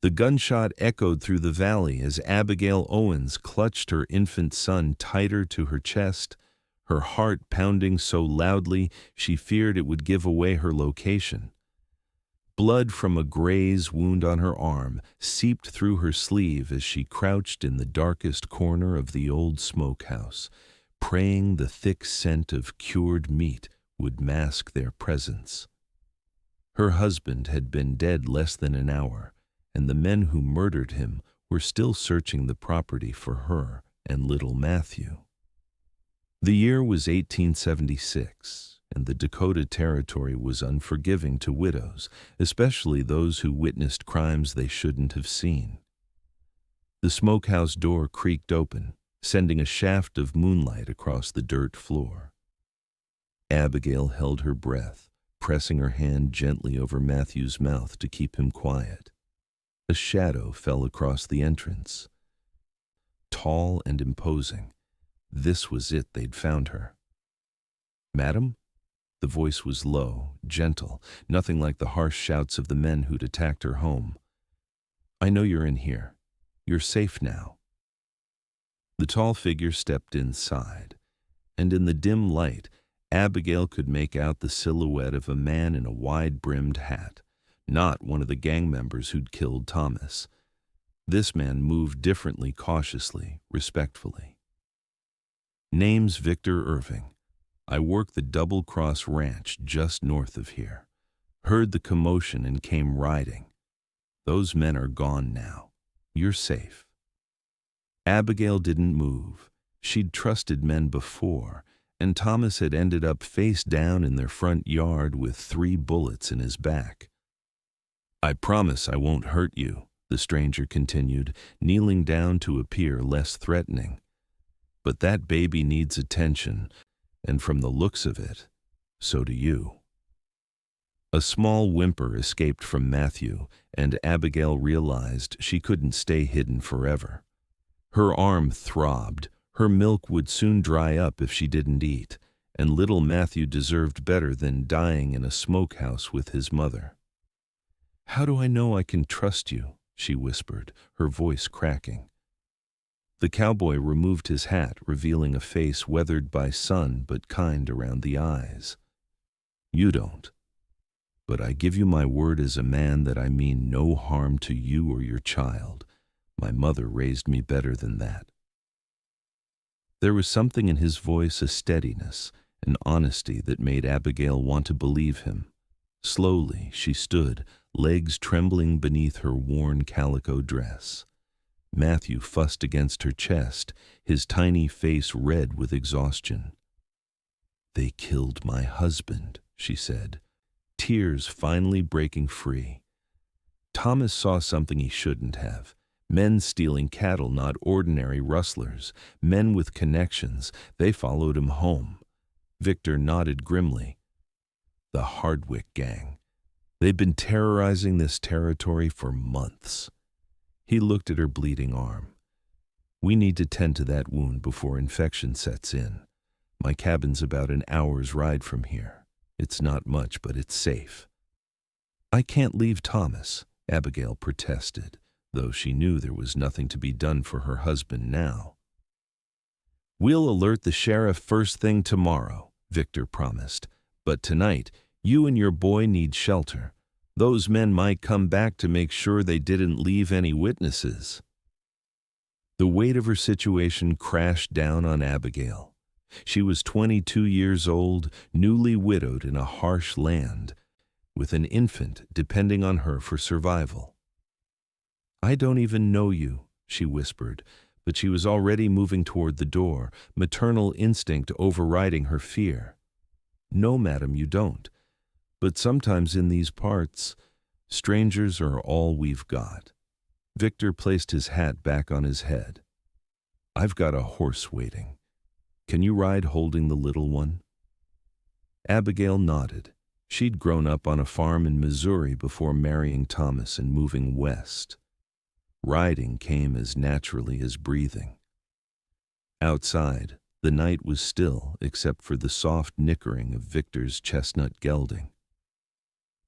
The gunshot echoed through the valley as Abigail Owens clutched her infant son tighter to her chest, her heart pounding so loudly she feared it would give away her location. Blood from a graze wound on her arm seeped through her sleeve as she crouched in the darkest corner of the old smokehouse, praying the thick scent of cured meat would mask their presence. Her husband had been dead less than an hour, and the men who murdered him were still searching the property for her and little Matthew. The year was 1876, and the Dakota Territory was unforgiving to widows, especially those who witnessed crimes they shouldn't have seen. The smokehouse door creaked open, sending a shaft of moonlight across the dirt floor. Abigail held her breath, pressing her hand gently over Matthew's mouth to keep him quiet. A shadow fell across the entrance. Tall and imposing, this was it they'd found her. "Madam?" The voice was low, gentle, nothing like the harsh shouts of the men who'd attacked her home. "I know you're in here. You're safe now." The tall figure stepped inside, and in the dim light, Abigail could make out the silhouette of a man in a wide-brimmed hat, not one of the gang members who'd killed Thomas. This man moved differently, cautiously, respectfully. "Name's Victor Irving. I work the Double Cross Ranch just north of here. Heard the commotion and came riding. Those men are gone now. You're safe." Abigail didn't move. She'd trusted men before, and Thomas had ended up face down in their front yard with 3 bullets in his back. "I promise I won't hurt you," the stranger continued, kneeling down to appear less threatening. "But that baby needs attention, and from the looks of it, so do you." A small whimper escaped from Matthew, and Abigail realized she couldn't stay hidden forever. Her arm throbbed. Her milk would soon dry up if she didn't eat, and little Matthew deserved better than dying in a smokehouse with his mother. "How do I know I can trust you?" she whispered, her voice cracking. The cowboy removed his hat, revealing a face weathered by sun but kind around the eyes. "You don't. But I give you my word as a man that I mean no harm to you or your child. My mother raised me better than that." There was something in his voice, a steadiness, an honesty that made Abigail want to believe him. Slowly she stood, legs trembling beneath her worn calico dress. Matthew fussed against her chest, his tiny face red with exhaustion. "They killed my husband," she said, tears finally breaking free. "Thomas saw something he shouldn't have. Men stealing cattle, not ordinary rustlers. Men with connections. They followed him home." Victor nodded grimly. "The Hardwick gang. They've been terrorizing this territory for months." He looked at her bleeding arm. "We need to tend to that wound before infection sets in. My cabin's about an hour's ride from here. It's not much, but it's safe." "I can't leave Thomas," Abigail protested, though she knew there was nothing to be done for her husband now. "We'll alert the sheriff first thing tomorrow," Victor promised. "But tonight, you and your boy need shelter. Those men might come back to make sure they didn't leave any witnesses." The weight of her situation crashed down on Abigail. She was 22 years old, newly widowed in a harsh land, with an infant depending on her for survival. "I don't even know you," she whispered, but she was already moving toward the door, maternal instinct overriding her fear. "No, madam, you don't. But sometimes in these parts, strangers are all we've got." Victor placed his hat back on his head. "I've got a horse waiting. Can you ride holding the little one?" Abigail nodded. She'd grown up on a farm in Missouri before marrying Thomas and moving west. Riding came as naturally as breathing. Outside, the night was still except for the soft nickering of Victor's chestnut gelding.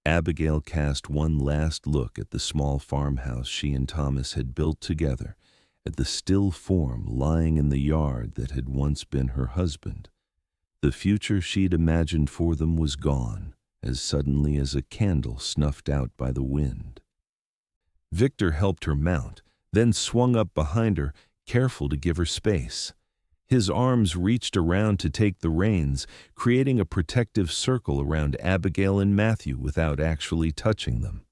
Abigail cast one last look at the small farmhouse she and Thomas had built together, at the still form lying in the yard that had once been her husband. The future she'd imagined for them was gone, as suddenly as a candle snuffed out by the wind. Victor helped her mount, then swung up behind her, careful to give her space. His arms reached around to take the reins, creating a protective circle around Abigail and Matthew without actually touching them.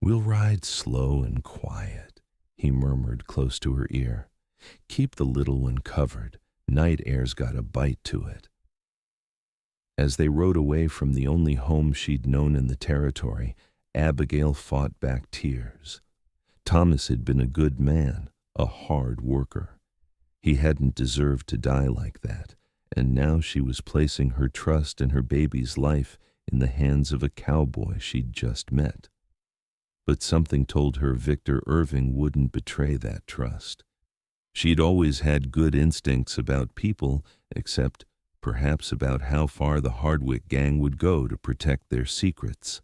"We'll ride slow and quiet," he murmured close to her ear. "Keep the little one covered. Night air's got a bite to it." As they rode away from the only home she'd known in the territory, Abigail fought back tears. Thomas had been a good man, a hard worker. He hadn't deserved to die like that, and now she was placing her trust in her baby's life in the hands of a cowboy she'd just met. But something told her Victor Irving wouldn't betray that trust. She'd always had good instincts about people, except perhaps about how far the Hardwick gang would go to protect their secrets.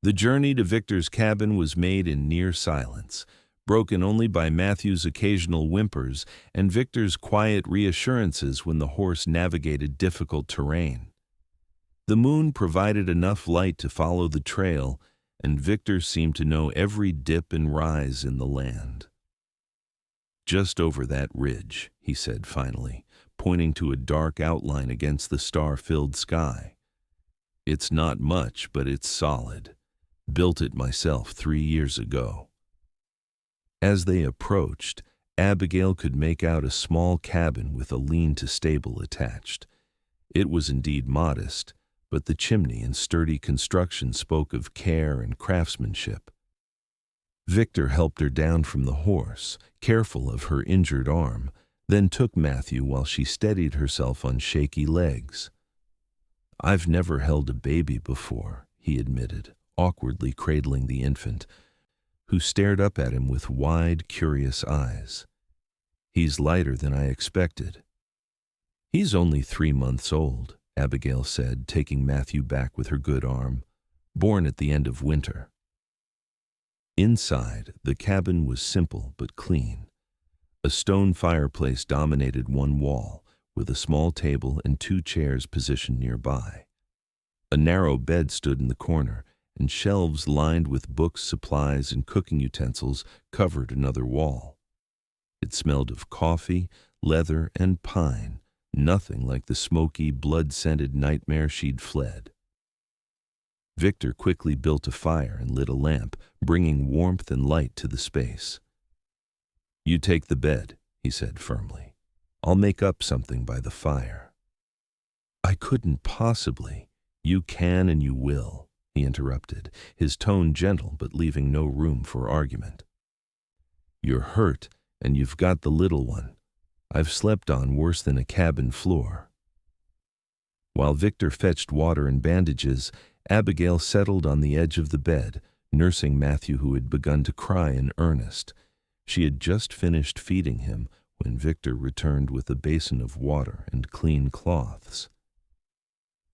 The journey to Victor's cabin was made in near silence, broken only by Matthew's occasional whimpers and Victor's quiet reassurances when the horse navigated difficult terrain. The moon provided enough light to follow the trail, and Victor seemed to know every dip and rise in the land. "Just over that ridge," he said finally, pointing to a dark outline against the star-filled sky. "It's not much, but it's solid. Built it myself 3 years ago." As they approached, Abigail could make out a small cabin with a lean-to stable attached. It was indeed modest, but the chimney and sturdy construction spoke of care and craftsmanship. Victor helped her down from the horse, careful of her injured arm, then took Matthew while she steadied herself on shaky legs. "I've never held a baby before," he admitted, awkwardly cradling the infant, who stared up at him with wide, curious eyes. "He's lighter than I expected." "He's only 3 months old," Abigail said, taking Matthew back with her good arm. "Born at the end of winter." Inside, the cabin was simple but clean. A stone fireplace dominated one wall, with a small table and 2 chairs positioned nearby. A narrow bed stood in the corner, and shelves lined with books, supplies, and cooking utensils covered another wall. It smelled of coffee, leather, and pine, nothing like the smoky, blood-scented nightmare she'd fled. Victor quickly built a fire and lit a lamp, bringing warmth and light to the space. "You take the bed," he said firmly. "I'll make up something by the fire." "I couldn't possibly." "You can and you will," he interrupted, his tone gentle but leaving no room for argument. "You're hurt, and you've got the little one. I've slept on worse than a cabin floor." While Victor fetched water and bandages, Abigail settled on the edge of the bed, nursing Matthew, who had begun to cry in earnest. She had just finished feeding him when Victor returned with a basin of water and clean cloths.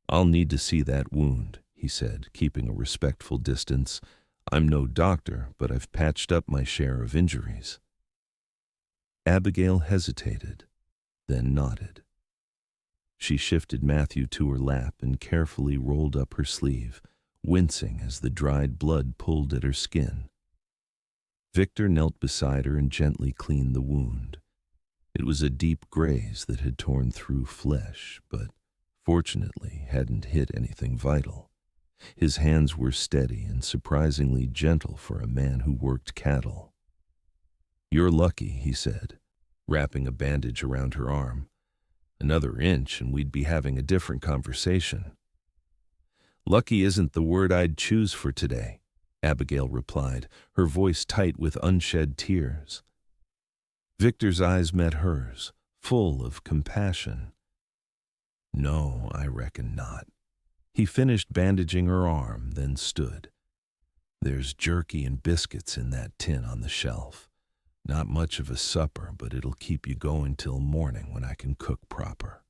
"I'll need to see that wound," he said, keeping a respectful distance. "I'm no doctor, but I've patched up my share of injuries." Abigail hesitated, then nodded. She shifted Matthew to her lap and carefully rolled up her sleeve, wincing as the dried blood pulled at her skin. Victor knelt beside her and gently cleaned the wound. It was a deep graze that had torn through flesh, but fortunately hadn't hit anything vital. His hands were steady and surprisingly gentle for a man who worked cattle. "You're lucky," he said, wrapping a bandage around her arm. "Another inch and we'd be having a different conversation." "Lucky isn't the word I'd choose for today," Abigail replied, her voice tight with unshed tears. Victor's eyes met hers, full of compassion. "No, I reckon not." He finished bandaging her arm, then stood. "There's jerky and biscuits in that tin on the shelf. Not much of a supper, but it'll keep you going till morning when I can cook proper.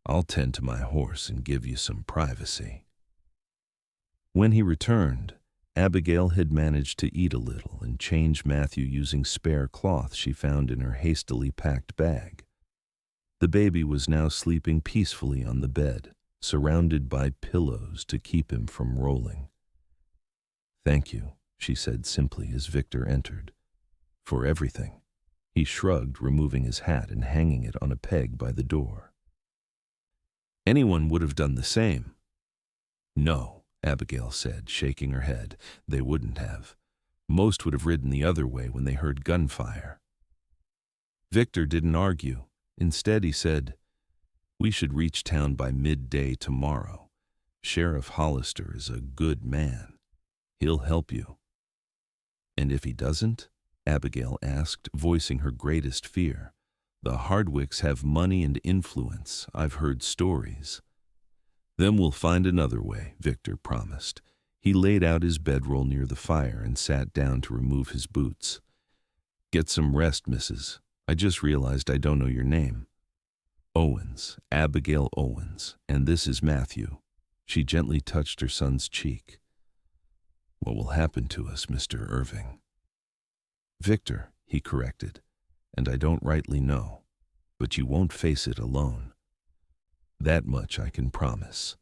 I'll tend to my horse and give you some privacy." When he returned, Abigail had managed to eat a little and change Matthew using spare cloth she found in her hastily packed bag. The baby was now sleeping peacefully on the bed, surrounded by pillows to keep him from rolling. "Thank you," she said simply as Victor entered. "For everything." He shrugged, removing his hat and hanging it on a peg by the door. "Anyone would have done the same." "No," Abigail said, shaking her head. "They wouldn't have. Most would have ridden the other way when they heard gunfire." Victor didn't argue. Instead, he said, "We should reach town by midday tomorrow. Sheriff Hollister is a good man. He'll help you." "And if he doesn't?" Abigail asked, voicing her greatest fear. "The Hardwicks have money and influence. I've heard stories." "Then we'll find another way," Victor promised. He laid out his bedroll near the fire and sat down to remove his boots. "Get some rest, Mrs. I just realized I don't know your name." "Owens, Abigail Owens, and this is Matthew." She gently touched her son's cheek. "What will happen to us, Mr. Irving?" "Victor," he corrected, "and I don't rightly know, but you won't face it alone. That much I can promise."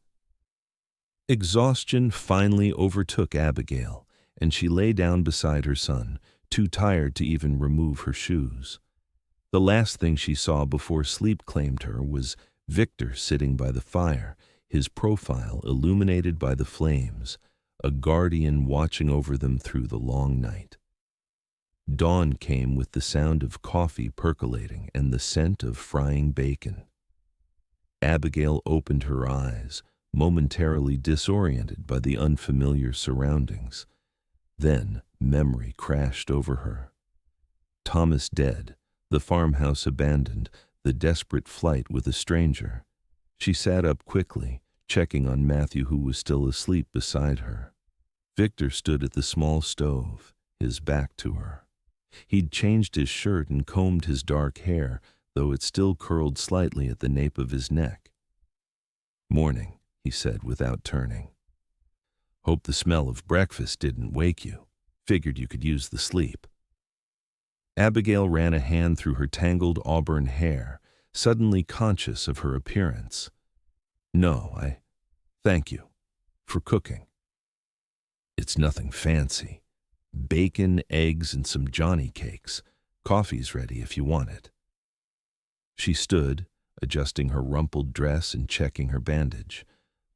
Exhaustion finally overtook Abigail, and she lay down beside her son, too tired to even remove her shoes. The last thing she saw before sleep claimed her was Victor sitting by the fire, his profile illuminated by the flames, a guardian watching over them through the long night. Dawn came with the sound of coffee percolating and the scent of frying bacon. Abigail opened her eyes, momentarily disoriented by the unfamiliar surroundings. Then memory crashed over her. Thomas dead, the farmhouse abandoned, the desperate flight with a stranger. She sat up quickly, checking on Matthew, who was still asleep beside her. Victor stood at the small stove, his back to her. He'd changed his shirt and combed his dark hair, though it still curled slightly at the nape of his neck. "Morning," he said without turning. "Hope the smell of breakfast didn't wake you. Figured you could use the sleep." Abigail ran a hand through her tangled auburn hair, suddenly conscious of her appearance. "No, thank you. For cooking." "It's nothing fancy. Bacon, eggs, and some Johnny cakes. Coffee's ready if you want it." She stood, adjusting her rumpled dress and checking her bandage.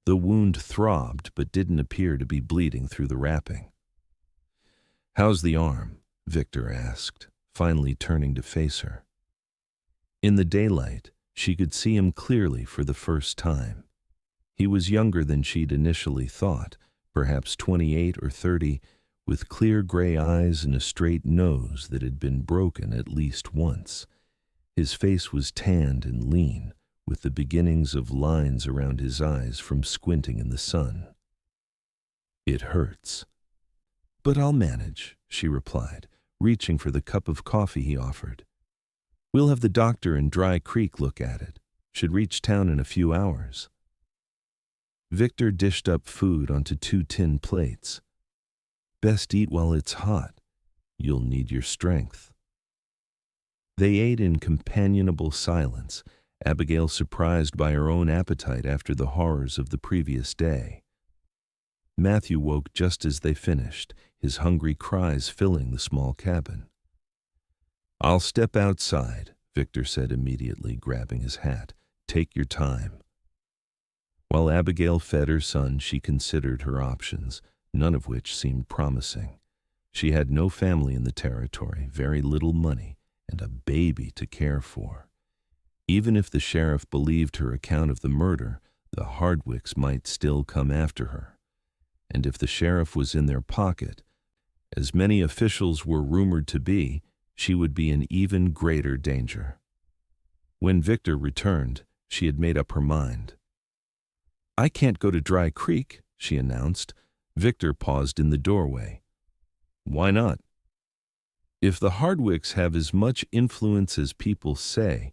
The wound throbbed but didn't appear to be bleeding through the wrapping. "How's the arm?" Victor asked, finally turning to face her. In the daylight, she could see him clearly for the first time. He was younger than she'd initially thought, perhaps 28 or 30, with clear gray eyes and a straight nose that had been broken at least once. His face was tanned and lean, with the beginnings of lines around his eyes from squinting in the sun. "It hurts." "But I'll manage," she replied, reaching for the cup of coffee he offered. "We'll have the doctor in Dry Creek look at it. Should reach town in a few hours." Victor dished up food onto 2 tin plates. "Best eat while it's hot. You'll need your strength." They ate in companionable silence, Abigail surprised by her own appetite after the horrors of the previous day. Matthew woke just as they finished, his hungry cries filling the small cabin. "I'll step outside," Victor said immediately, grabbing his hat. "Take your time." While Abigail fed her son, she considered her options, none of which seemed promising. She had no family in the territory, very little money, and a baby to care for. Even if the sheriff believed her account of the murder, the Hardwicks might still come after her. And if the sheriff was in their pocket, as many officials were rumored to be, she would be in even greater danger. When Victor returned, she had made up her mind. "I can't go to Dry Creek," she announced. Victor paused in the doorway. "Why not?" "If the Hardwicks have as much influence as people say,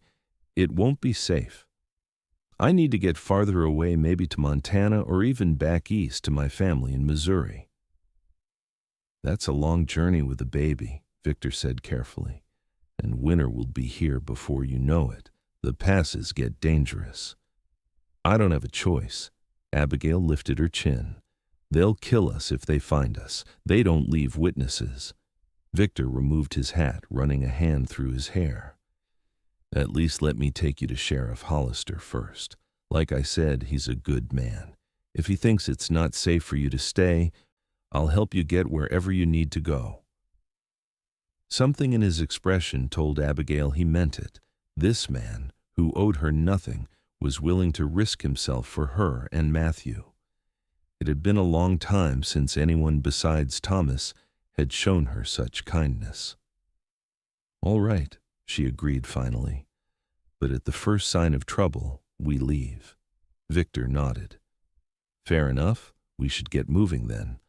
it won't be safe." I need to get farther away, maybe to Montana or even back east to my family in Missouri." "That's a long journey with a baby," Victor said carefully, "and winter will be here before you know it. The passes get dangerous." "I don't have a choice." Abigail lifted her chin. "They'll kill us if they find us. They don't leave witnesses." Victor removed his hat, running a hand through his hair. "At least let me take you to Sheriff Hollister first. Like I said, he's a good man. If he thinks it's not safe for you to stay, I'll help you get wherever you need to go." Something in his expression told Abigail he meant it. This man, who owed her nothing, was willing to risk himself for her and Matthew. It had been a long time since anyone besides Thomas had shown her such kindness. "All right," she agreed finally. "But at the first sign of trouble, we leave." Victor nodded. "Fair enough. We should get moving then.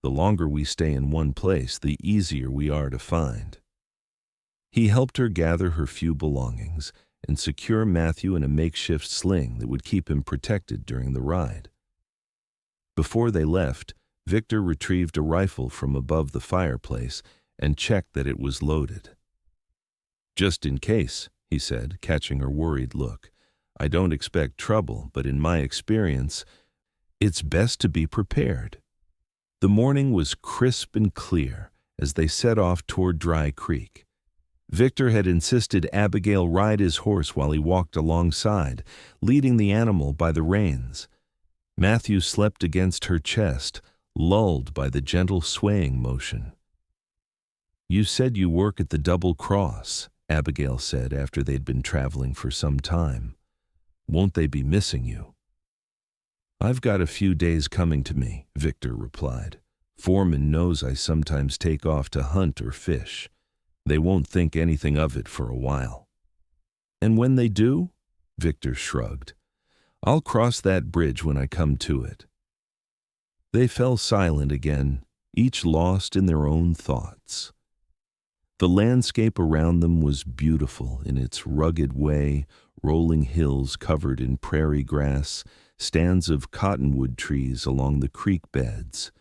The longer we stay in one place, the easier we are to find." He helped her gather her few belongings and secure Matthew in a makeshift sling that would keep him protected during the ride. Before they left, Victor retrieved a rifle from above the fireplace and checked that it was loaded. "Just in case," he said, catching her worried look. "I don't expect trouble, but in my experience, it's best to be prepared." The morning was crisp and clear as they set off toward Dry Creek. Victor had insisted Abigail ride his horse while he walked alongside, leading the animal by the reins. Matthew slept against her chest, lulled by the gentle swaying motion. "You said you work at the Double Cross," Abigail said after they'd been traveling for some time. "Won't they be missing you?" "I've got a few days coming to me," Victor replied. "Foreman knows I sometimes take off to hunt or fish. They won't think anything of it for a while." "And when they do?" Victor shrugged. "I'll cross that bridge when I come to it." They fell silent again, each lost in their own thoughts. The landscape around them was beautiful in its rugged way, rolling hills covered in prairie grass, stands of cottonwood trees along the creek beds,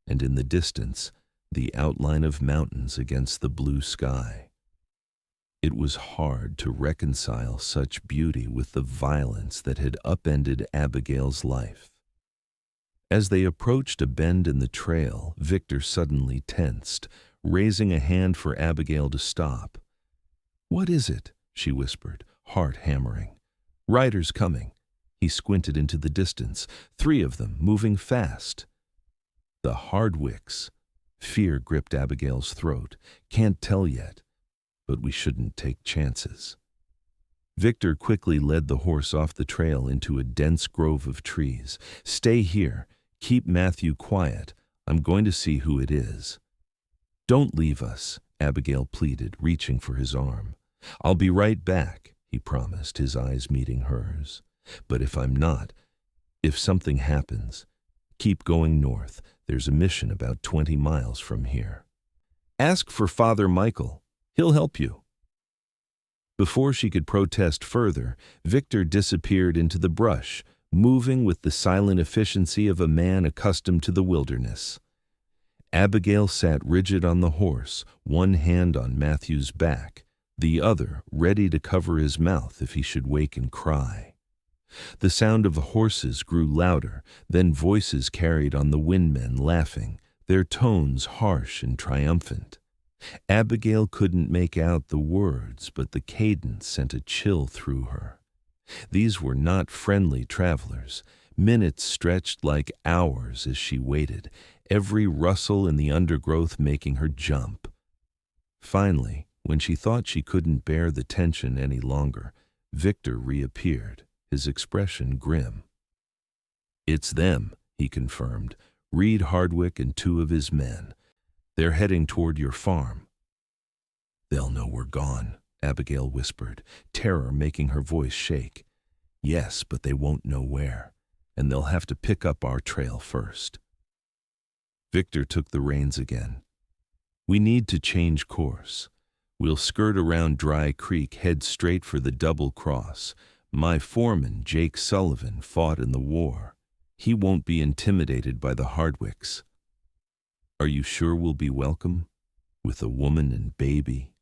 and in the distance, the outline of mountains against the blue sky. It was hard to reconcile such beauty with the violence that had upended Abigail's life. As they approached a bend in the trail, Victor suddenly tensed, raising a hand for Abigail to stop. "What is it?" she whispered, heart hammering. "Riders coming." He squinted into the distance, 3 of them, moving fast. "The Hardwicks." Fear gripped Abigail's throat. "Can't tell yet, but we shouldn't take chances." Victor quickly led the horse off the trail into a dense grove of trees. "Stay here. Keep Matthew quiet. I'm going to see who it is." "Don't leave us," Abigail pleaded, reaching for his arm. "I'll be right back," he promised, his eyes meeting hers. "But if I'm not, if something happens, keep going north. There's a mission about 20 miles from here. Ask for Father Michael. He'll help you." Before she could protest further, Victor disappeared into the brush, moving with the silent efficiency of a man accustomed to the wilderness. Abigail sat rigid on the horse, one hand on Matthew's back, the other ready to cover his mouth if he should wake and cry. The sound of horses grew louder, then voices carried on the windmen laughing, their tones harsh and triumphant. Abigail couldn't make out the words, but the cadence sent a chill through her. These were not friendly travelers. Minutes stretched like hours as she waited, every rustle in the undergrowth making her jump. Finally, when she thought she couldn't bear the tension any longer, Victor reappeared, his expression grim. "It's them," he confirmed. "Reed Hardwick and 2 of his men. They're heading toward your farm." "They'll know we're gone," Abigail whispered, terror making her voice shake. "Yes, but they won't know where, and they'll have to pick up our trail first." Victor took the reins again. "We need to change course. We'll skirt around Dry Creek, head straight for the Double Cross, My foreman, Jake Sullivan, fought in the war. He won't be intimidated by the Hardwicks. Are you sure we'll be welcome? With a woman and baby?"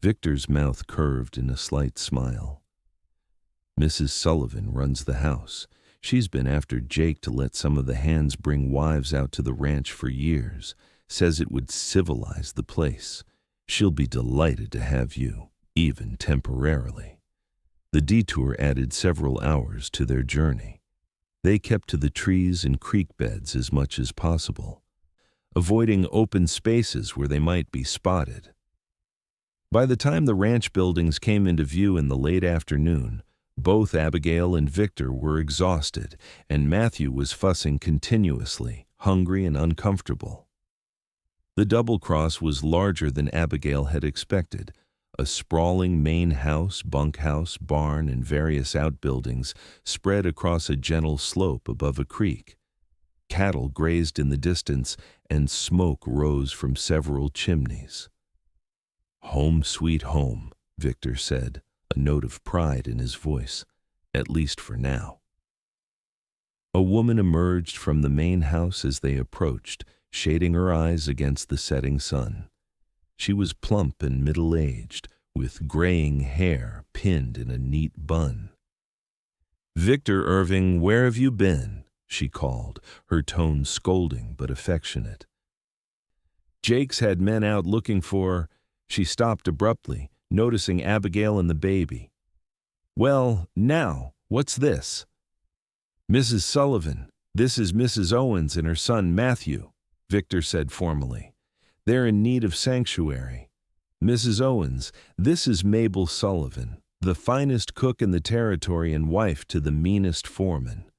Victor's mouth curved in a slight smile. "Mrs. Sullivan runs the house. She's been after Jake to let some of the hands bring wives out to the ranch for years. Says it would civilize the place. She'll be delighted to have you, even temporarily." The detour added several hours to their journey. They kept to the trees and creek beds as much as possible, avoiding open spaces where they might be spotted. By the time the ranch buildings came into view in the late afternoon, both Abigail and Victor were exhausted, and Matthew was fussing continuously, hungry and uncomfortable. The double cross was larger than Abigail had expected. A sprawling main house, bunkhouse, barn, and various outbuildings spread across a gentle slope above a creek. Cattle grazed in the distance, and smoke rose from several chimneys. "Home sweet home," Victor said, a note of pride in his voice, "at least for now." A woman emerged from the main house as they approached, shading her eyes against the setting sun. She was plump and middle-aged, with graying hair pinned in a neat bun. "Victor Irving, where have you been?" she called, her tone scolding but affectionate. "Jake's had men out looking for—" She stopped abruptly, noticing Abigail and the baby. "Well, now, what's this?" "Mrs. Sullivan, this is Mrs. Owens and her son Matthew," Victor said formally. "They're in need of sanctuary. Mrs. Owens, this is Mabel Sullivan, the finest cook in the territory and wife to the meanest foreman."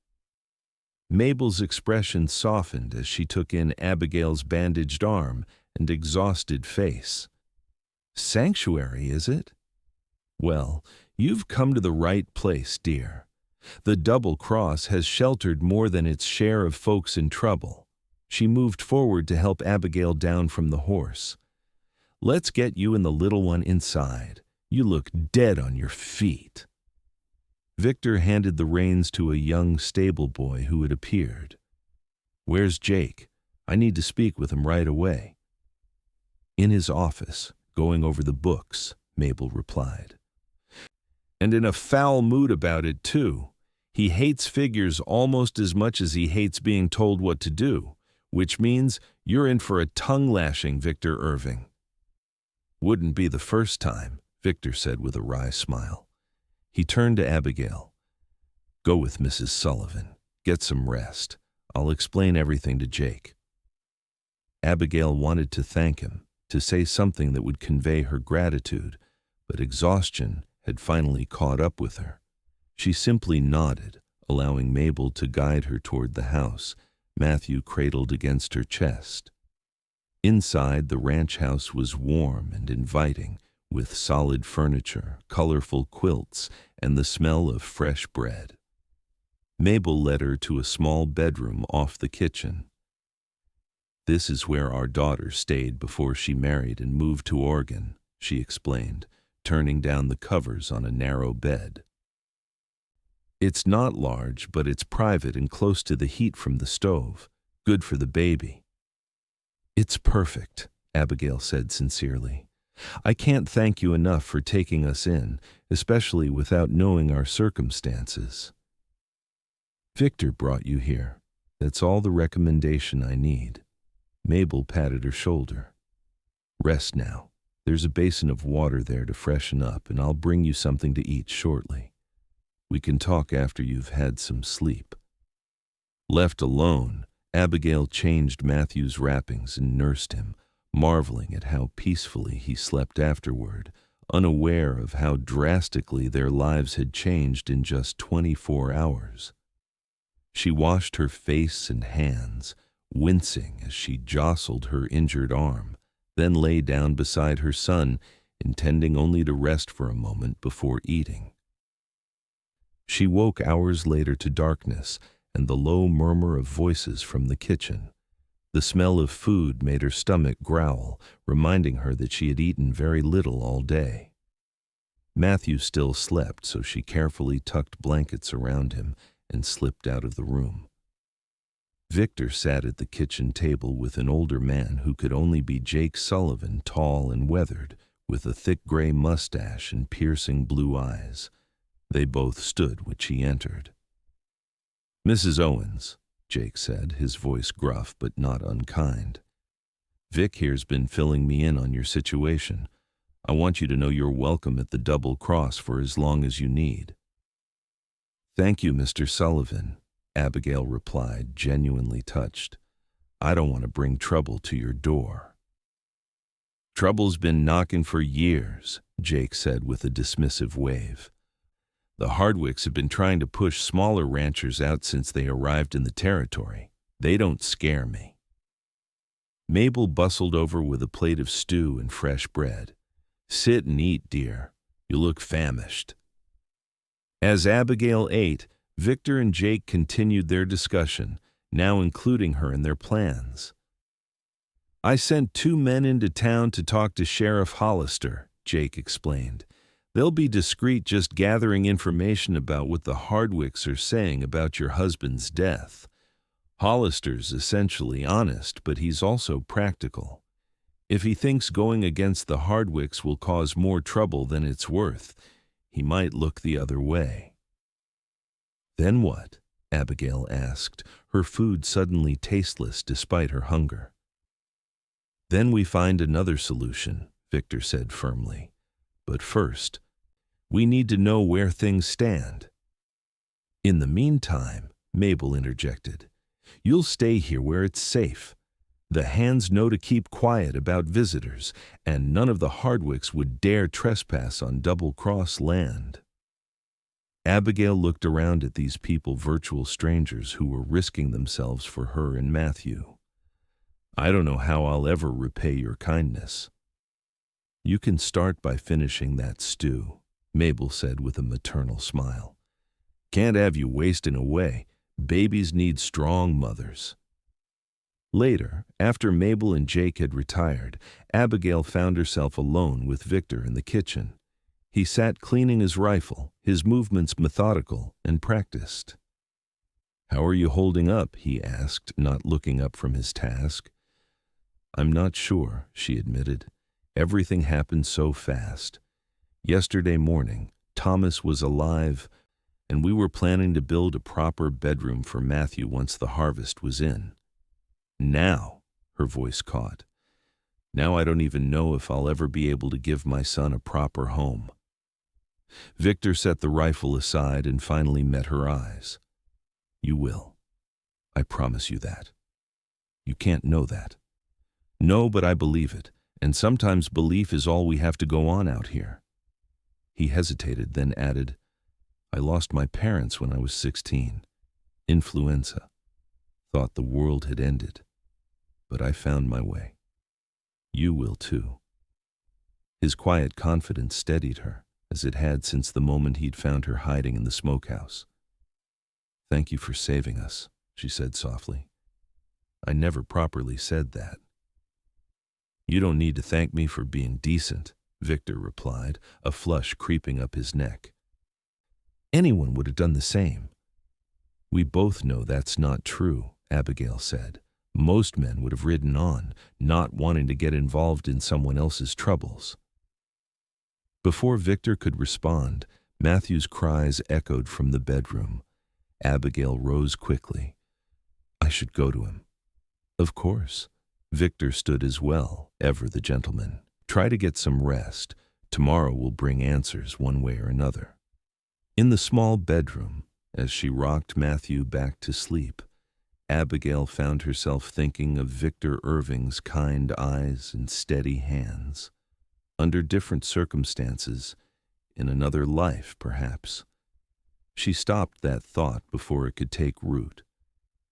Mabel's expression softened as she took in Abigail's bandaged arm and exhausted face. "Sanctuary, is it? Well, you've come to the right place, dear. The Double Cross has sheltered more than its share of folks in trouble." She moved forward to help Abigail down from the horse. "Let's get you and the little one inside. You look dead on your feet." Victor handed the reins to a young stable boy who had appeared. "Where's Jake? I need to speak with him right away." "In his office, going over the books," Mabel replied. "And in a foul mood about it, too. He hates figures almost as much as he hates being told what to do, which means you're in for a tongue-lashing, Victor Irving." "Wouldn't be the first time," Victor said with a wry smile. He turned to Abigail. "Go with Mrs. Sullivan. Get some rest. I'll explain everything to Jake." Abigail wanted to thank him, to say something that would convey her gratitude, but exhaustion had finally caught up with her. She simply nodded, allowing Mabel to guide her toward the house, Matthew cradled against her chest. Inside, the ranch house was warm and inviting, with solid furniture, colorful quilts, and the smell of fresh bread. Mabel led her to a small bedroom off the kitchen. "This is where our daughter stayed before she married and moved to Oregon," she explained, turning down the covers on a narrow bed. "It's not large, but it's private and close to the heat from the stove. Good for the baby." "It's perfect," Abigail said sincerely. "I can't thank you enough for taking us in, especially without knowing our circumstances." "Victor brought you here. That's all the recommendation I need." Mabel patted her shoulder. "Rest now. There's a basin of water there to freshen up, and I'll bring you something to eat shortly. We can talk after you've had some sleep." Left alone, Abigail changed Matthew's wrappings and nursed him, marveling at how peacefully he slept afterward, unaware of how drastically their lives had changed in just 24 hours. She washed her face and hands, wincing as she jostled her injured arm, then lay down beside her son, intending only to rest for a moment before eating. She woke hours later to darkness and the low murmur of voices from the kitchen. The smell of food made her stomach growl, reminding her that she had eaten very little all day. Matthew still slept, so she carefully tucked blankets around him and slipped out of the room. Victor sat at the kitchen table with an older man who could only be Jake Sullivan, tall and weathered, with a thick gray mustache and piercing blue eyes. They both stood when she entered. "Mrs. Owens," Jake said, his voice gruff but not unkind. "Vic here's been filling me in on your situation. I want you to know you're welcome at the Double Cross for as long as you need." "Thank you, Mr. Sullivan," Abigail replied, genuinely touched. "I don't want to bring trouble to your door." "Trouble's been knocking for years," Jake said with a dismissive wave. "The Hardwicks have been trying to push smaller ranchers out since they arrived in the territory. They don't scare me." Mabel bustled over with a plate of stew and fresh bread. "Sit and eat, dear. You look famished." As Abigail ate, Victor and Jake continued their discussion, now including her in their plans. "I sent 2 men into town to talk to Sheriff Hollister," Jake explained. "They'll be discreet, just gathering information about what the Hardwicks are saying about your husband's death. Hollister's essentially honest, but he's also practical. If he thinks going against the Hardwicks will cause more trouble than it's worth, he might look the other way." "Then what?" Abigail asked, her food suddenly tasteless despite her hunger. "Then we find another solution," Victor said firmly. "But first, we need to know where things stand." "In the meantime," Mabel interjected, "you'll stay here where it's safe. The hands know to keep quiet about visitors, and none of the Hardwicks would dare trespass on Double Cross land." Abigail looked around at these people, virtual strangers who were risking themselves for her and Matthew. "I don't know how I'll ever repay your kindness." "You can start by finishing that stew," Mabel said with a maternal smile. "Can't have you wasting away. Babies need strong mothers." Later, after Mabel and Jake had retired, Abigail found herself alone with Victor in the kitchen. He sat cleaning his rifle, his movements methodical and practiced. "How are you holding up?" he asked, not looking up from his task. "I'm not sure," she admitted. "Everything happened so fast. Yesterday morning, Thomas was alive, and we were planning to build a proper bedroom for Matthew once the harvest was in. Now," her voice caught, "now I don't even know if I'll ever be able to give my son a proper home." Victor set the rifle aside and finally met her eyes. "You will. I promise you that. You can't know that." "No, but I believe it, and sometimes belief is all we have to go on out here." He hesitated, then added, "I lost my parents when I was 16. Influenza. Thought the world had ended. But I found my way. You will too." His quiet confidence steadied her, as it had since the moment he'd found her hiding in the smokehouse. "Thank you for saving us," she said softly. "I never properly said that." "You don't need to thank me for being decent," Victor replied, a flush creeping up his neck. "Anyone would have done the same." "We both know that's not true," Abigail said. "Most men would have ridden on, not wanting to get involved in someone else's troubles." Before Victor could respond, Matthew's cries echoed from the bedroom. Abigail rose quickly. "I should go to him." "Of course." Victor stood as well, ever the gentleman. "Try to get some rest. Tomorrow will bring answers one way or another." In the small bedroom, as she rocked Matthew back to sleep, Abigail found herself thinking of Victor Irving's kind eyes and steady hands. Under different circumstances, in another life perhaps. She stopped that thought before it could take root.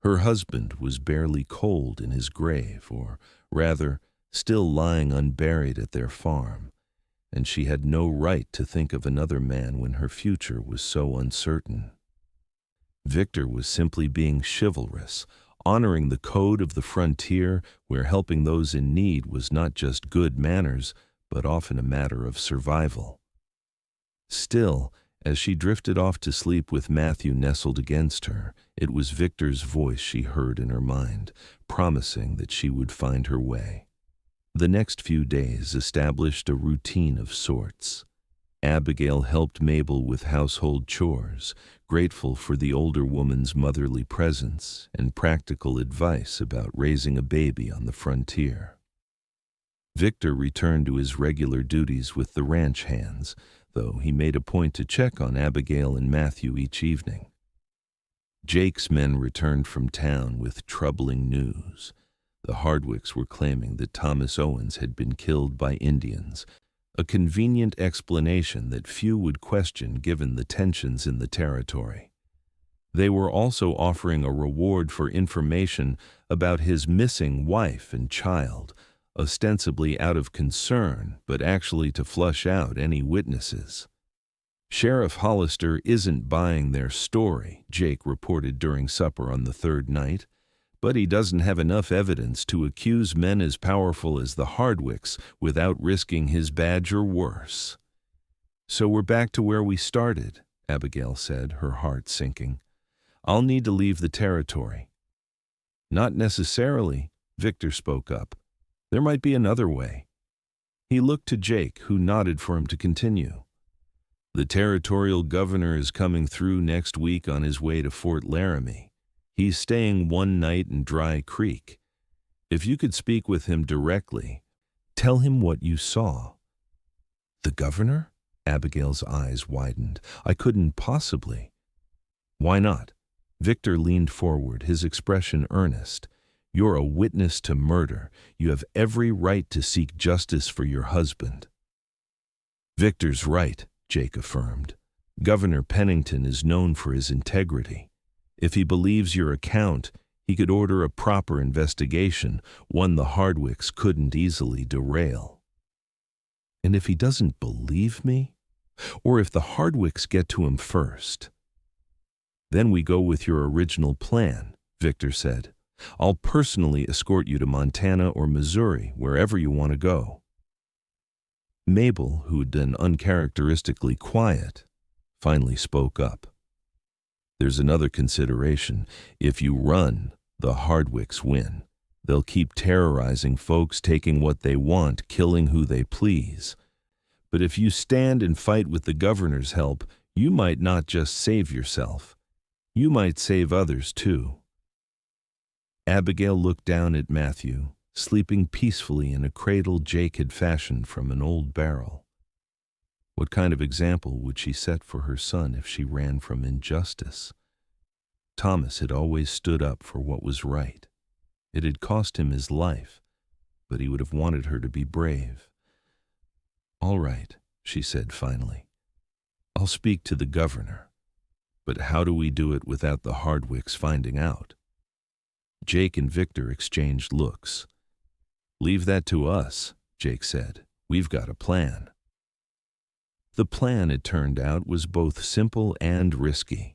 Her husband was barely cold in his grave, or rather, still lying unburied at their farm, and she had no right to think of another man when her future was so uncertain. Victor was simply being chivalrous, honoring the code of the frontier where helping those in need was not just good manners, but often a matter of survival. Still, as she drifted off to sleep with Matthew nestled against her, it was Victor's voice she heard in her mind, promising that she would find her way. The next few days established a routine of sorts. Abigail helped Mabel with household chores, grateful for the older woman's motherly presence and practical advice about raising a baby on the frontier. Victor returned to his regular duties with the ranch hands, though he made a point to check on Abigail and Matthew each evening. Jake's men returned from town with troubling news. The Hardwicks were claiming that Thomas Owens had been killed by Indians, a convenient explanation that few would question given the tensions in the territory. They were also offering a reward for information about his missing wife and child, ostensibly out of concern, but actually to flush out any witnesses. Sheriff Hollister isn't buying their story, Jake reported during supper on the third night, but he doesn't have enough evidence to accuse men as powerful as the Hardwicks without risking his badge or worse. So we're back to where we started, Abigail said, her heart sinking. I'll need to leave the territory. Not necessarily, Victor spoke up. There might be another way. He looked to Jake, who nodded for him to continue. The territorial governor is coming through next week on his way to Fort Laramie. He's staying one night in Dry Creek. If you could speak with him directly, tell him what you saw. The governor? Abigail's eyes widened. I couldn't possibly. Why not? Victor leaned forward, his expression earnest. You're a witness to murder. You have every right to seek justice for your husband. Victor's right, Jake affirmed. Governor Pennington is known for his integrity. If he believes your account, he could order a proper investigation, one the Hardwicks couldn't easily derail. And if he doesn't believe me? Or if the Hardwicks get to him first? Then we go with your original plan, Victor said. I'll personally escort you to Montana or Missouri, wherever you want to go. Mabel, who'd been uncharacteristically quiet, finally spoke up. There's another consideration. If you run, the Hardwicks win. They'll keep terrorizing folks, taking what they want, killing who they please. But if you stand and fight with the governor's help, you might not just save yourself. You might save others too. Abigail looked down at Matthew, sleeping peacefully in a cradle Jake had fashioned from an old barrel. What kind of example would she set for her son if she ran from injustice? Thomas had always stood up for what was right. It had cost him his life, but he would have wanted her to be brave. All right, she said finally. I'll speak to the governor. But how do we do it without the Hardwicks finding out? Jake and Victor exchanged looks. Leave that to us, Jake said. We've got a plan. The plan, it turned out, was both simple and risky.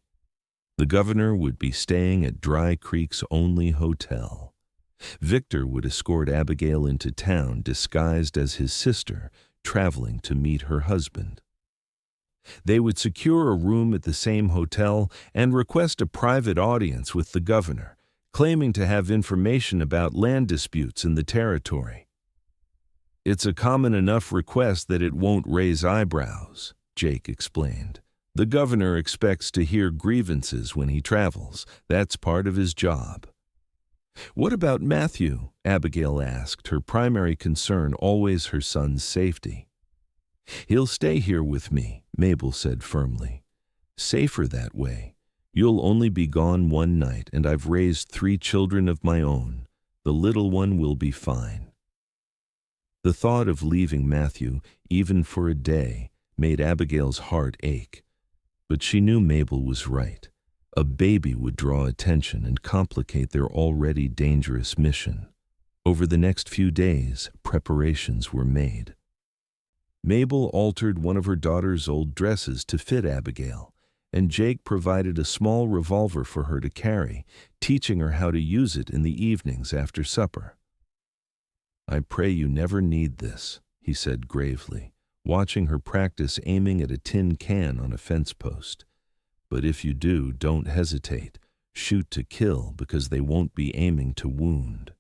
The governor would be staying at Dry Creek's only hotel. Victor would escort Abigail into town disguised as his sister, traveling to meet her husband. They would secure a room at the same hotel and request a private audience with the governor, claiming to have information about land disputes in the territory. It's a common enough request that it won't raise eyebrows, Jake explained. The governor expects to hear grievances when he travels. That's part of his job. What about Matthew? Abigail asked, her primary concern always her son's safety. He'll stay here with me, Mabel said firmly. Safer that way. You'll only be gone one night, and I've raised 3 children of my own. The little one will be fine. The thought of leaving Matthew, even for a day, made Abigail's heart ache. But she knew Mabel was right. A baby would draw attention and complicate their already dangerous mission. Over the next few days, preparations were made. Mabel altered one of her daughter's old dresses to fit Abigail, and Jake provided a small revolver for her to carry, teaching her how to use it in the evenings after supper. I pray you never need this, he said gravely. watching her practice aiming at a tin can on a fence post. But if you do, don't hesitate. Shoot to kill, because they won't be aiming to wound.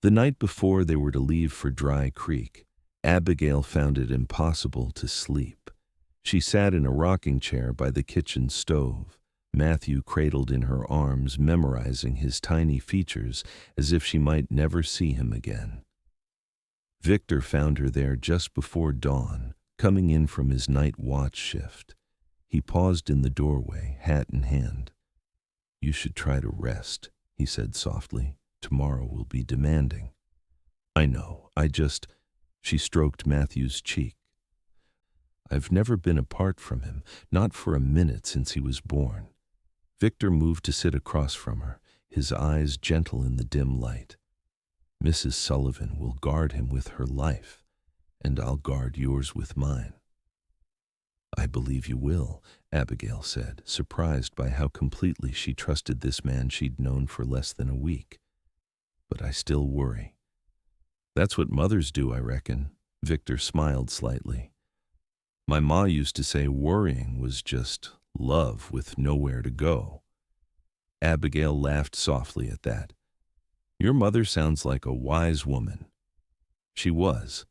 The night before they were to leave for Dry Creek, Abigail found it impossible to sleep. She sat in a rocking chair by the kitchen stove, Matthew cradled in her arms, memorizing his tiny features as if she might never see him again. Victor found her there just before dawn, coming in from his night watch shift. He paused in the doorway, hat in hand. "You should try to rest," he said softly. "Tomorrow will be demanding." "I know, She stroked Matthew's cheek. "I've never been apart from him, not for a minute since he was born." Victor moved to sit across from her, his eyes gentle in the dim light. "Mrs. Sullivan will guard him with her life, and I'll guard yours with mine." "I believe you will," Abigail said, surprised by how completely she trusted this man she'd known for less than a week. "But I still worry." "That's what mothers do, I reckon." Victor smiled slightly. "My ma used to say worrying was just love with nowhere to go." Abigail laughed softly at that. "Your mother sounds like a wise woman." "She was."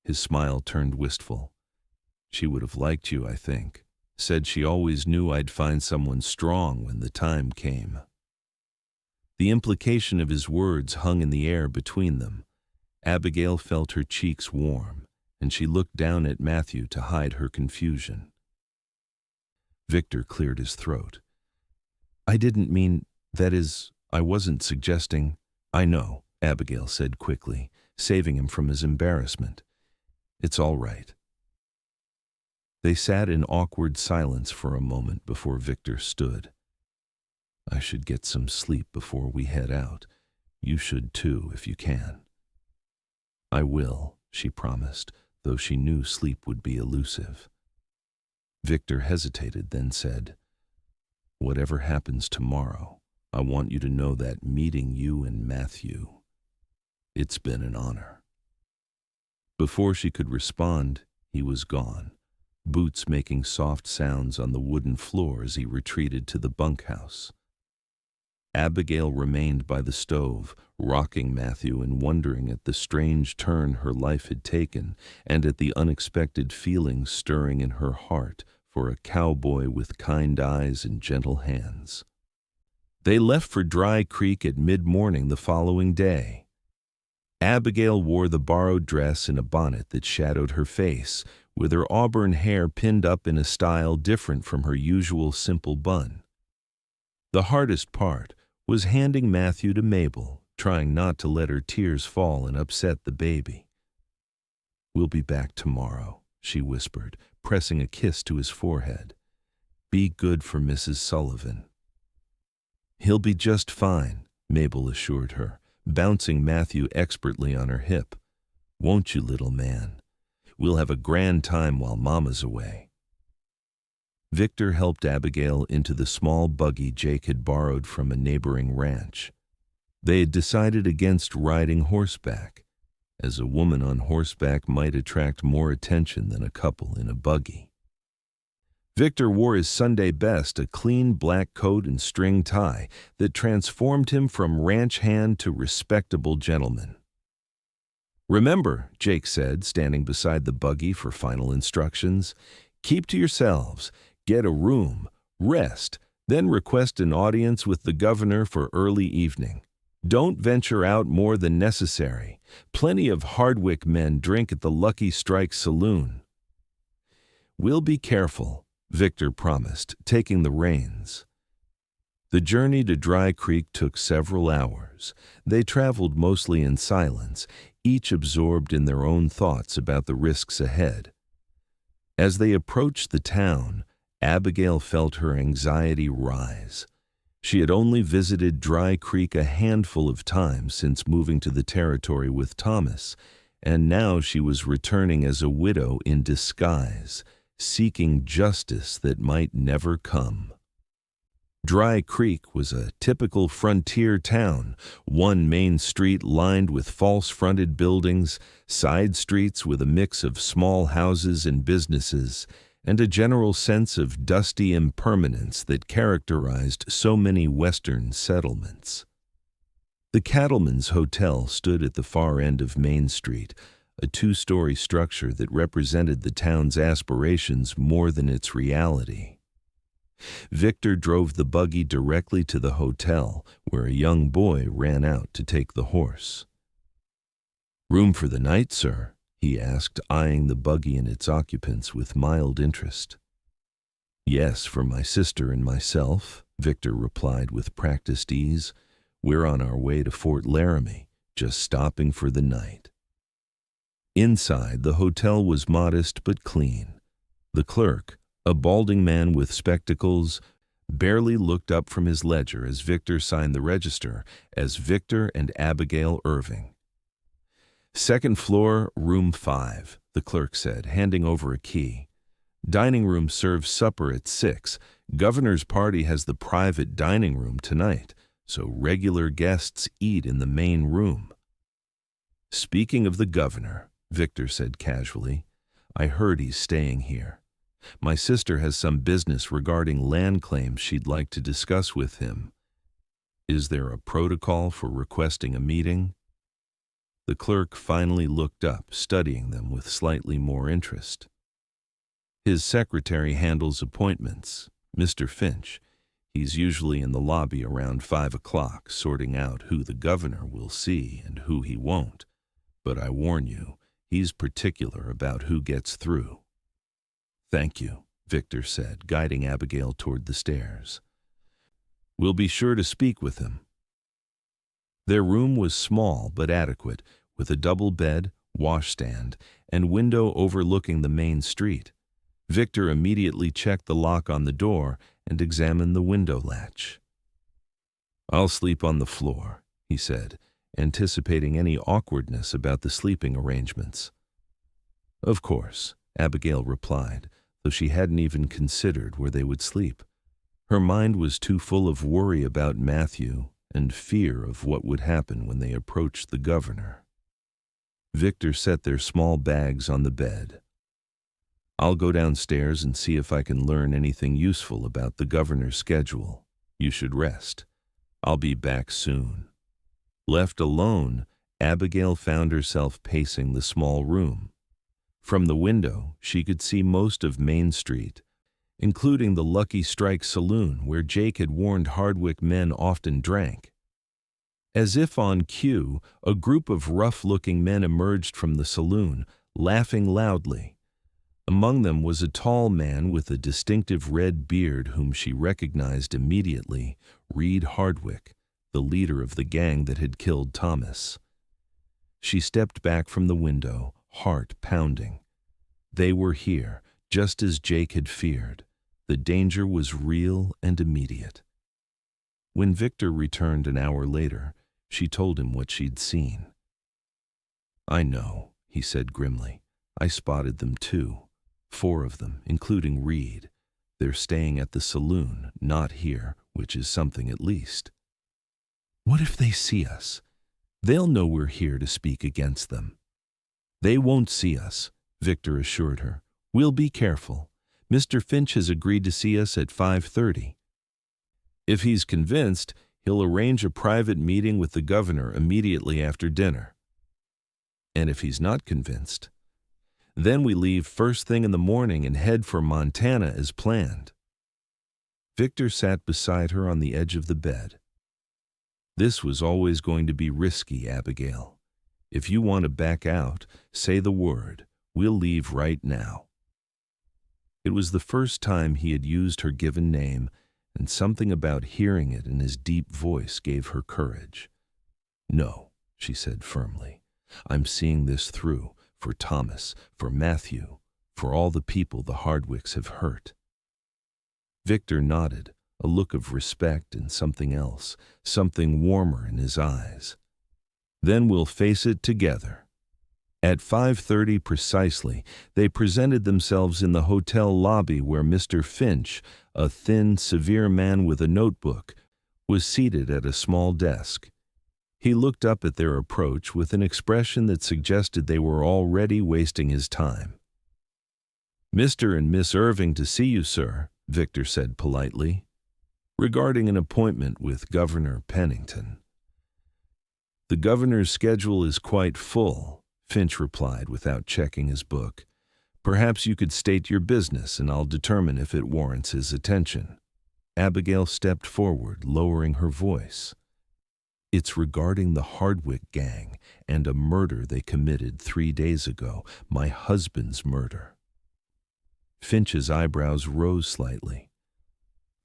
His smile turned wistful. "She would have liked you, I think. Said she always knew I'd find someone strong when the time came." The implication of his words hung in the air between them. Abigail felt her cheeks warm, and she looked down at Matthew to hide her confusion. Victor cleared his throat. "I didn't mean, that is, I wasn't suggesting—" "I know," Abigail said quickly, saving him from his embarrassment. "It's all right." They sat in awkward silence for a moment before Victor stood. "I should get some sleep before we head out. You should too, if you can." "I will," she promised, though she knew sleep would be elusive. Victor hesitated, then said, "Whatever happens tomorrow, I want you to know that meeting you and Matthew, it's been an honor." Before she could respond, he was gone, boots making soft sounds on the wooden floor as he retreated to the bunkhouse. Abigail remained by the stove, rocking Matthew and wondering at the strange turn her life had taken and at the unexpected feelings stirring in her heart for a cowboy with kind eyes and gentle hands. They left for Dry Creek at mid-morning the following day. Abigail wore the borrowed dress and a bonnet that shadowed her face, with her auburn hair pinned up in a style different from her usual simple bun. The hardest part was handing Matthew to Mabel, trying not to let her tears fall and upset the baby. "We'll be back tomorrow," she whispered, pressing a kiss to his forehead. "Be good for Mrs. Sullivan." "He'll be just fine," Mabel assured her, bouncing Matthew expertly on her hip. "Won't you, little man? We'll have a grand time while Mama's away." Victor helped Abigail into the small buggy Jake had borrowed from a neighboring ranch. They had decided against riding horseback, as a woman on horseback might attract more attention than a couple in a buggy. Victor wore his Sunday best, a clean black coat and string tie that transformed him from ranch hand to respectable gentleman. "Remember," Jake said, standing beside the buggy for final instructions, "keep to yourselves, get a room, rest, then request an audience with the governor for early evening. Don't venture out more than necessary. Plenty of Hardwick men drink at the Lucky Strike Saloon." "We'll be careful," Victor promised, taking the reins. The journey to Dry Creek took several hours. They traveled mostly in silence, each absorbed in their own thoughts about the risks ahead. As they approached the town, Abigail felt her anxiety rise. She had only visited Dry Creek a handful of times since moving to the territory with Thomas, and now she was returning as a widow in disguise, seeking justice that might never come. Dry Creek was a typical frontier town, one main street lined with false-fronted buildings, side streets with a mix of small houses and businesses, and a general sense of dusty impermanence that characterized so many western settlements. The Cattleman's Hotel stood at the far end of Main Street, a two-story structure that represented the town's aspirations more than its reality. Victor drove the buggy directly to the hotel, where a young boy ran out to take the horse. "Room for the night, sir?" he asked, eyeing the buggy and its occupants with mild interest. "Yes, for my sister and myself," Victor replied with practiced ease. "We're on our way to Fort Laramie, just stopping for the night." Inside, the hotel was modest but clean. The clerk, a balding man with spectacles, barely looked up from his ledger as Victor signed the register as Victor and Abigail Irving. "Second floor, room 5, the clerk said, handing over a key. "Dining room serves supper at 6. Governor's party has the private dining room tonight, so regular guests eat in the main room." "Speaking of the governor," Victor said casually, "I heard he's staying here. My sister has some business regarding land claims she'd like to discuss with him. Is there a protocol for requesting a meeting?" The clerk finally looked up, studying them with slightly more interest. "His secretary handles appointments, Mr. Finch. He's usually in the lobby around 5 o'clock, sorting out who the governor will see and who he won't. But I warn you, he's particular about who gets through." "Thank you," Victor said, guiding Abigail toward the stairs. "We'll be sure to speak with him." Their room was small but adequate, with a double bed, washstand, and window overlooking the main street. Victor immediately checked the lock on the door and examined the window latch. "I'll sleep on the floor," he said, anticipating any awkwardness about the sleeping arrangements. "Of course," Abigail replied, though she hadn't even considered where they would sleep. Her mind was too full of worry about Matthew and fear of what would happen when they approached the governor. Victor set their small bags on the bed. "I'll go downstairs and see if I can learn anything useful about the governor's schedule. You should rest. I'll be back soon." Left alone, Abigail found herself pacing the small room. From the window, she could see most of Main Street, including the Lucky Strike saloon where Jake had warned Hardwick men often drank. As if on cue, a group of rough-looking men emerged from the saloon, laughing loudly. Among them was a tall man with a distinctive red beard whom she recognized immediately, Reed Hardwick, the leader of the gang that had killed Thomas. She stepped back from the window, heart pounding. They were here, just as Jake had feared. The danger was real and immediate. When Victor returned an hour later, she told him what she'd seen. "I know," he said grimly. "I spotted them too. 4 of them, including Reed. They're staying at the saloon, not here, which is something at least." "What if they see us? They'll know we're here to speak against them." "They won't see us," Victor assured her. "We'll be careful. Mr. Finch has agreed to see us at 5:30. If he's convinced, he'll arrange a private meeting with the governor immediately after dinner. And if he's not convinced, then we leave first thing in the morning and head for Montana as planned." Victor sat beside her on the edge of the bed. "This was always going to be risky, Abigail. If you want to back out, say the word. We'll leave right now." It was the first time he had used her given name, and something about hearing it in his deep voice gave her courage. "No," she said firmly. "I'm seeing this through, for Thomas, for Matthew, for all the people the Hardwicks have hurt." Victor nodded, a look of respect and something else, something warmer in his eyes. "Then we'll face it together." At 5:30 precisely, they presented themselves in the hotel lobby where Mr. Finch, a thin, severe man with a notebook, was seated at a small desk. He looked up at their approach with an expression that suggested they were already wasting his time. "Mr. and Miss Irving to see you, sir," Victor said politely, "regarding an appointment with Governor Pennington." "The governor's schedule is quite full," Finch replied without checking his book. "Perhaps you could state your business and I'll determine if it warrants his attention." Abigail stepped forward, lowering her voice. "It's regarding the Hardwick gang and a murder they committed 3 days ago, my husband's murder." Finch's eyebrows rose slightly.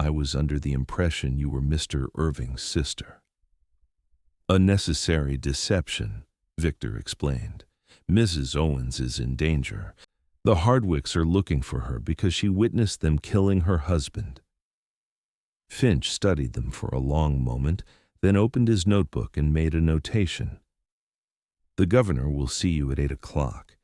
"I was under the impression you were Mr. Irving's sister." "A necessary deception," Victor explained. "Mrs. Owens is in danger. The Hardwicks are looking for her because she witnessed them killing her husband." Finch studied them for a long moment, then opened his notebook and made a notation. "The governor will see you at 8 o'clock.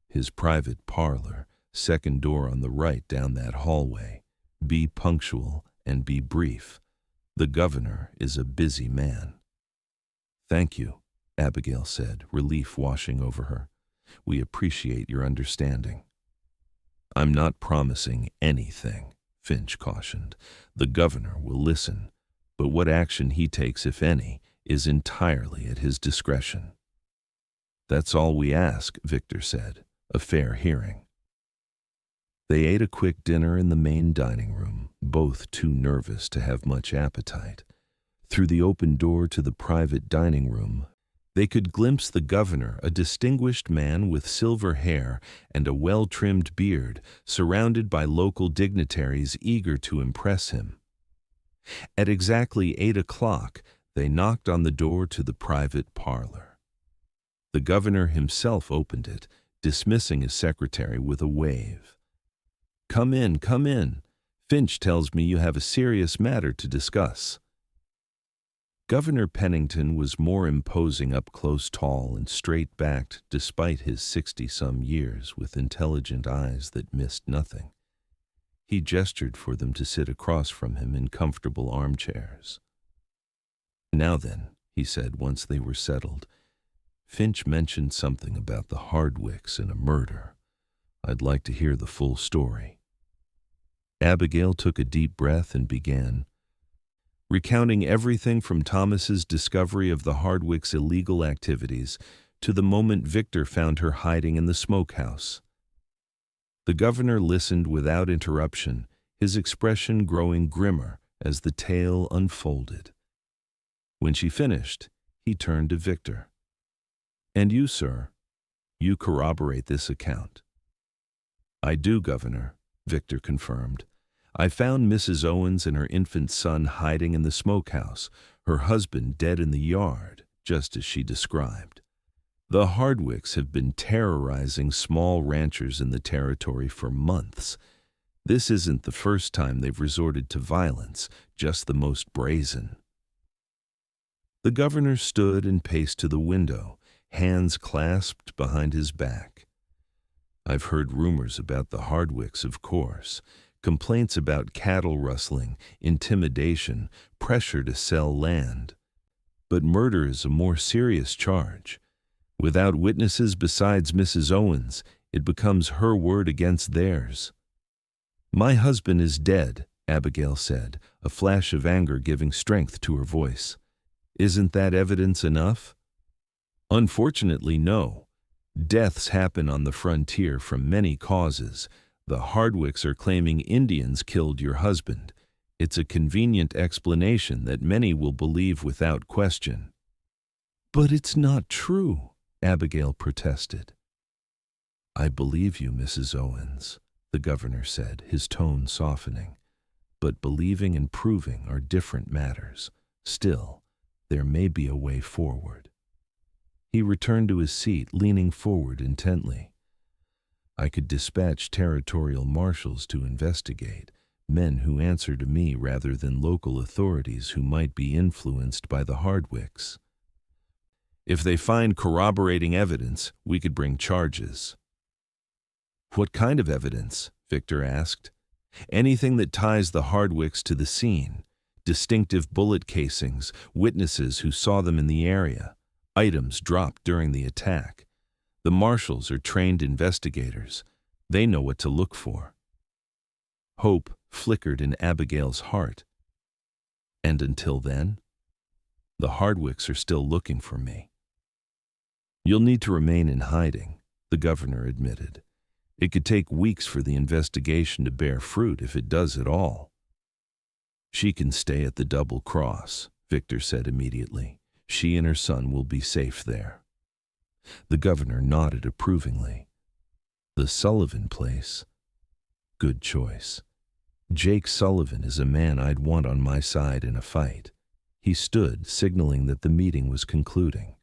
His private parlor, second door on the right down that hallway. Be punctual and be brief. The governor is a busy man." "Thank you," Abigail said, relief washing over her. "We appreciate your understanding." "I'm not promising anything," Finch cautioned. "The governor will listen, but what action he takes, if any, is entirely at his discretion." "That's all we ask," Victor said. "A fair hearing." They ate a quick dinner in the main dining room, both too nervous to have much appetite. Through the open door to the private dining room, they could glimpse the governor, a distinguished man with silver hair and a well-trimmed beard, surrounded by local dignitaries eager to impress him. At exactly 8 o'clock, they knocked on the door to the private parlor. The governor himself opened it, dismissing his secretary with a wave. "Come in, come in. Finch tells me you have a serious matter to discuss." Governor Pennington was more imposing up close, tall, and straight-backed despite his 60-some years, with intelligent eyes that missed nothing. He gestured for them to sit across from him in comfortable armchairs. "Now then," he said once they were settled, "Finch mentioned something about the Hardwicks and a murder. I'd like to hear the full story." Abigail took a deep breath and began, recounting everything from Thomas's discovery of the Hardwicks' illegal activities to the moment Victor found her hiding in the smokehouse. The governor listened without interruption, his expression growing grimmer as the tale unfolded. When she finished, he turned to Victor. "And you, sir, you corroborate this account?" "I do, Governor," Victor confirmed. "I found Mrs. Owens and her infant son hiding in the smokehouse, her husband dead in the yard, just as she described. The Hardwicks have been terrorizing small ranchers in the territory for months. This isn't the first time they've resorted to violence, just the most brazen." The governor stood and paced to the window, hands clasped behind his back. "I've heard rumors about the Hardwicks, of course. Complaints about cattle rustling, intimidation, pressure to sell land. But murder is a more serious charge. Without witnesses besides Mrs. Owens, it becomes her word against theirs." "My husband is dead," Abigail said, a flash of anger giving strength to her voice. "Isn't that evidence enough?" "Unfortunately, no. Deaths happen on the frontier from many causes. The Hardwicks are claiming Indians killed your husband. It's a convenient explanation that many will believe without question." "But it's not true," Abigail protested. "I believe you, Mrs. Owens," the governor said, his tone softening. "But believing and proving are different matters. Still, there may be a way forward." He returned to his seat, leaning forward intently. "I could dispatch territorial marshals to investigate, men who answer to me rather than local authorities who might be influenced by the Hardwicks." If they find corroborating evidence, we could bring charges." "What kind of evidence?" Victor asked. "Anything that ties the Hardwicks to the scene. Distinctive bullet casings, witnesses who saw them in the area, items dropped during the attack. The marshals are trained investigators. They know what to look for." Hope flickered in Abigail's heart. "And until then? The Hardwicks are still looking for me." "You'll need to remain in hiding," the governor admitted. "It could take weeks for the investigation to bear fruit, if it does at all." "She can stay at the Double Cross," Victor said immediately. "She and her son will be safe there." The governor nodded approvingly. "The Sullivan place? Good choice. Jake Sullivan is a man I'd want on my side in a fight." He stood, signaling that the meeting was concluding.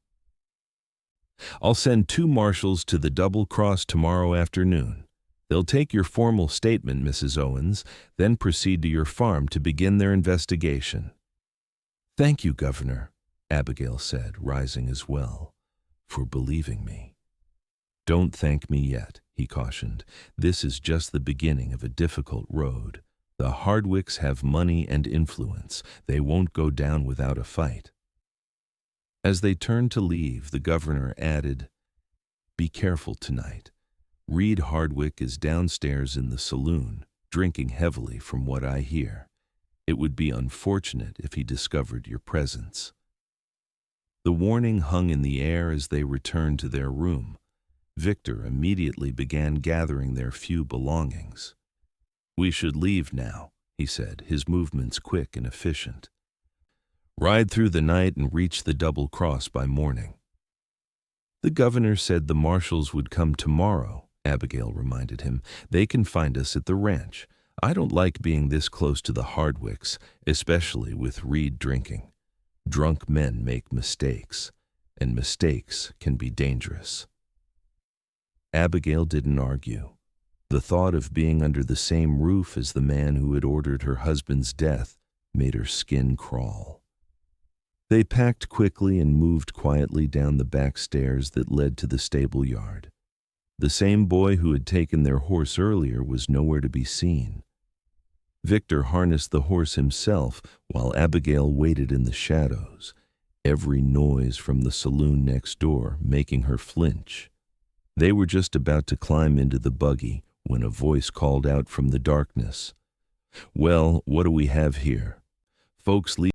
"I'll send 2 marshals to the Double Cross tomorrow afternoon. They'll take your formal statement, Mrs. Owens, then proceed to your farm to begin their investigation." "Thank you, Governor," Abigail said, rising as well, "for believing me." "Don't thank me yet," he cautioned. "This is just the beginning of a difficult road. The Hardwicks have money and influence. They won't go down without a fight." As they turned to leave, the governor added, "Be careful tonight. Reed Hardwick is downstairs in the saloon, drinking heavily from what I hear. It would be unfortunate if he discovered your presence." The warning hung in the air as they returned to their room. Victor immediately began gathering their few belongings. "We should leave now," he said, his movements quick and efficient. "Ride through the night and reach the Double Cross by morning." "The governor said the marshals would come tomorrow," Abigail reminded him. "They can find us at the ranch. I don't like being this close to the Hardwicks, especially with Reed drinking. Drunk men make mistakes, and mistakes can be dangerous." Abigail didn't argue. The thought of being under the same roof as the man who had ordered her husband's death made her skin crawl. They packed quickly and moved quietly down the back stairs that led to the stable yard. The same boy who had taken their horse earlier was nowhere to be seen. Victor harnessed the horse himself while Abigail waited in the shadows, every noise from the saloon next door making her flinch. They were just about to climb into the buggy when a voice called out from the darkness, "Well, what do we have here? Folks leave